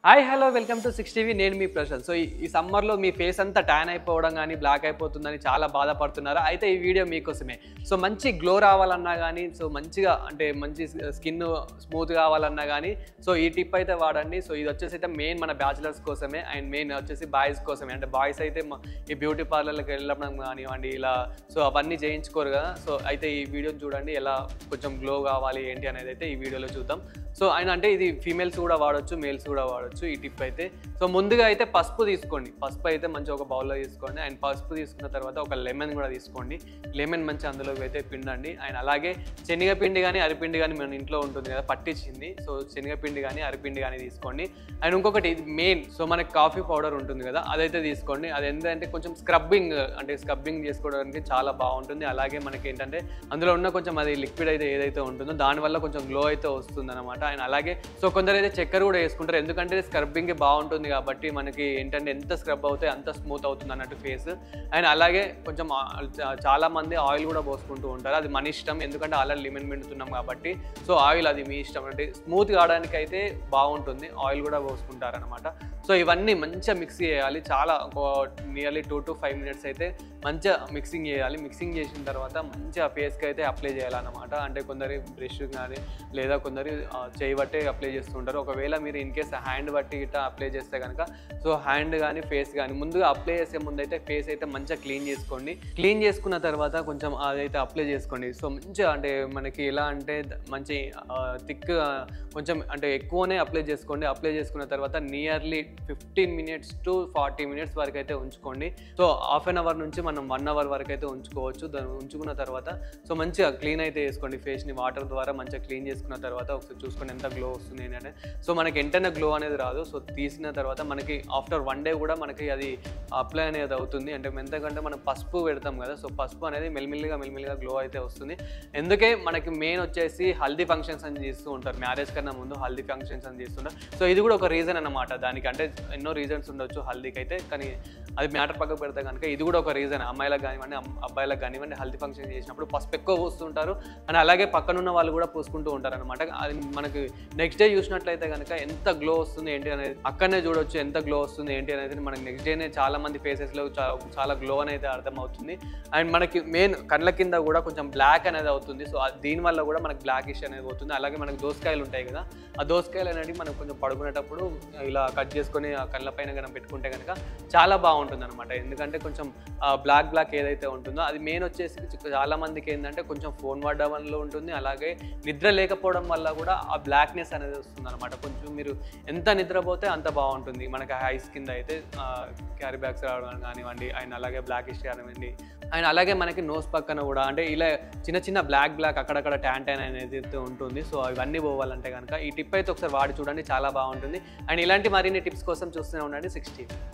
Hi hello welcome to 6TV నేను మీ Prashanth. So ఈ సమ్మర్లో మీ ఫేస్ అంతా ట్యాన్ అయిపోవడం కానీ బ్లాక్ అయిపోతుందని చాలా బాధపడుతున్నారు. అయితే ఈ వీడియో మీకోసమే. సో మంచి గ్లో రావాలన్నా కానీ, సో మంచిగా అంటే మంచి స్కిన్ స్మూత్ కావాలన్నా కానీ సో ఈ టిప్ అయితే వాడండి. సో ఇది వచ్చేసి అయితే మెయిన్ మన బ్యాచిలర్స్ కోసమే అండ్ మెయిన్ వచ్చేసి బాయ్స్ కోసమే. అంటే బాయ్స్ అయితే ఈ బ్యూటీ పార్లర్లకు వెళ్ళడం కానివ్వండి ఇలా సో అవన్నీ చేయించుకోరు కదా. సో అయితే ఈ వీడియోని చూడండి ఎలా కొంచెం గ్లో కావాలి ఏంటి అనేది అయితే ఈ వీడియోలో చూద్దాం. సో ఆయన అంటే ఇది ఫీమేల్స్ కూడా వాడచ్చు, మేల్స్ కూడా వాడచ్చు ఈ టిప్ అయితే. సో ముందుగా అయితే పసుపు తీసుకోండి. పసుపు అయితే మంచి ఒక బౌల్లో తీసుకోండి. అండ్ పసుపు తీసుకున్న తర్వాత ఒక లెమన్ కూడా తీసుకోండి. లెమన్ మంచి అందులోకి అయితే పిండండి. అండ్ అలాగే శనగపిండి కానీ అరిపిండి కానీ మన ఇంట్లో ఉంటుంది కదా పట్టించింది. సో శనగపిండి కానీ అరిపిండి కానీ తీసుకోండి. అండ్ ఇంకొకటి ఇది మెయిన్, సో మనకి కాఫీ పౌడర్ ఉంటుంది కదా అదైతే తీసుకోండి. అది ఏంటంటే కొంచెం స్క్రబ్బింగ్ చేసుకోవడానికి చాలా బాగుంటుంది. అలాగే మనకి ఏంటంటే అందులో ఉన్న కొంచెం అది లిక్విడ్ అయితే ఏదైతే ఉంటుందో దానివల్ల కొంచెం గ్లో అయితే వస్తుంది అనమాట. అండ్ అలాగే సో కొందరు అయితే చక్కెర కూడా వేసుకుంటారు, ఎందుకంటే స్క్రబ్బింగ్ బాగుంటుంది కాబట్టి మనకి ఏంటంటే ఎంత స్క్రబ్ అవుతే అంత స్మూత్ అవుతుంది అన్నట్టు ఫేస్. అండ్ అలాగే కొంచెం చాలా మంది ఆయిల్ కూడా పోసుకుంటూ ఉంటారు, అది మన ఇష్టం, ఎందుకంటే ఆల్రెడీ లెమన్ పిండుతున్నాం కాబట్టి. సో ఆయిల్ అది మీ ఇష్టం, అంటే స్మూత్ కావడానికి అయితే బాగుంటుంది, ఆయిల్ కూడా పోసుకుంటారు అనమాట. సో ఇవన్నీ మంచిగా మిక్స్ చేయాలి, చాలా నియర్లీ 2 to 5 minutes అయితే మంచిగా మిక్సింగ్ చేయాలి. మిక్సింగ్ చేసిన తర్వాత మంచిగా ఫేస్కి అయితే అప్లై చేయాలన్నమాట. అంటే కొందరు బ్రష్ కానీ లేదా కొందరు చేయి బట్టి అప్లై చేస్తుంటారు. ఒకవేళ మీరు ఇన్ కేస్ హ్యాండ్ బట్టి ఇట్లా అప్లై చేస్తే కనుక సో హ్యాండ్ కానీ ఫేస్ కానీ ముందుగా అప్లై చేసే ముందు అయితే ఫేస్ అయితే మంచిగా క్లీన్ చేసుకోండి. క్లీన్ చేసుకున్న తర్వాత కొంచెం అదైతే అప్లై చేసుకోండి. సో మంచిగా అంటే మనకి ఎలా అంటే మంచి థిక్ కొంచెం అంటే ఎక్కువనే అప్లై చేసుకోండి. అప్లై చేసుకున్న తర్వాత నియర్లీ 15 minutes to 40 minutes వరకు అయితే ఉంచుకోండి. సో హాఫ్ అన్ అవర్ నుంచి మనం 1 hour వరకు అయితే ఉంచుకోవచ్చు. దాన్ని ఉంచుకున్న తర్వాత సో మంచిగా క్లీన్ అయితే చేసుకోండి. ఫేస్ని వాటర్ ద్వారా మంచిగా క్లీన్ చేసుకున్న తర్వాత ఒకసారి చూసుకోండి ఎంత గ్లో వస్తుంది ఏంటంటే. సో మనకి వెంటనే గ్లో అనేది రాదు. సో తీసిన తర్వాత మనకి ఆఫ్టర్ 1 day కూడా మనకి అది అప్లై అనేది అవుతుంది. అంటే ఎంతకంటే మనం పసుపు పెడతాం కదా, సో పసుపు అనేది మెల్లిమెల్లిగా గ్లో అయితే వస్తుంది. ఎందుకే మనకి మెయిన్ వచ్చేసి హల్దీ ఫంక్షన్స్ అని చేస్తూ ఉంటారు, మ్యారేజ్ కన్నా ముందు హల్దీ ఫంక్షన్స్ అని చేస్తుంటారు. సో ఇది కూడా ఒక రీజన్ అన్నమాట దానికి. అంటే ఎన్నో రీజన్స్ ఉండొచ్చు హల్దీకి అయితే, కానీ అది మ్యాటర్ పక్కకు పెడితే కనుక ఇది కూడా ఒక రీజన్. అమ్మాయిలకు కానివ్వండి అబ్బాయిలకు కానివ్వండి హల్దీ ఫంక్షన్ చేసినప్పుడు పసుపు ఎక్కువ పూస్తుంటారు అని అలాగే పక్కనున్న వాళ్ళు కూడా పూసుకుంటూ ఉంటారు అనమాట. అది మనకి నెక్స్ట్ డే చూసినట్లయితే కనుక ఎంత గ్లో వస్తుంది ఏంటి అనేది అక్కడనే చూడొచ్చు, ఎంత గ్లో వస్తుంది ఏంటి అనేది మనకి నెక్స్ట్ డేనే చాలా మంది ఫేసెస్లో చాలా గ్లో అనేది అర్థమవుతుంది. అండ్ మనకి మెయిన్ కళ్ళ కింద కూడా కొంచెం బ్లాక్ అనేది అవుతుంది. సో దీనివల్ల కూడా మనకి బ్లాక్ ఇష్యూ అనేది అవుతుంది. అలాగే మనకి దోసకాయలు ఉంటాయి కదా, ఆ దోసకాయలు అనేవి మనం కొంచెం పడుకునేటప్పుడు ఇలా కట్ చేసుకొని ఆ కళ్ళ పైన కనుక పెట్టుకుంటే కనుక చాలా బాగుంటుంది అనమాట. ఎందుకంటే కొంచెం బ్లాక్ ఏదైతే ఉంటుందో అది మెయిన్ వచ్చేసి చాలా మందికి ఏంటంటే కొంచెం ఫోన్ వాడడం వల్ల ఉంటుంది, అలాగే నిద్ర లేకపోవడం వల్ల కూడా ఆ బ్లాక్నెస్ అనేది వస్తుంది అనమాట. కొంచెం మీరు ఎంత నిద్రపోతే అంత బాగుంటుంది. మనకి ఐస్ కింద అయితే క్యారీ బ్యాగ్స్ రావడం కానివ్వండి, అండ్ అలాగే బ్లాక్ ఇష్యూ కానివ్వండి, అండ్ అలాగే మనకి నోస్ పక్కన కూడా అంటే ఇలా చిన్న బ్లాక్ అక్కడక్కడ ట్యాన్ అనేది ఉంటుంది. సో ఇవన్నీ పోవాలంటే కనుక ఈ టిప్ అయితే ఒకసారి వాడి చూడండి, చాలా బాగుంటుంది. అండ్ ఇలాంటి మరిన్ని టిప్స్ కోసం చూస్తూనే ఉండండి 6TV.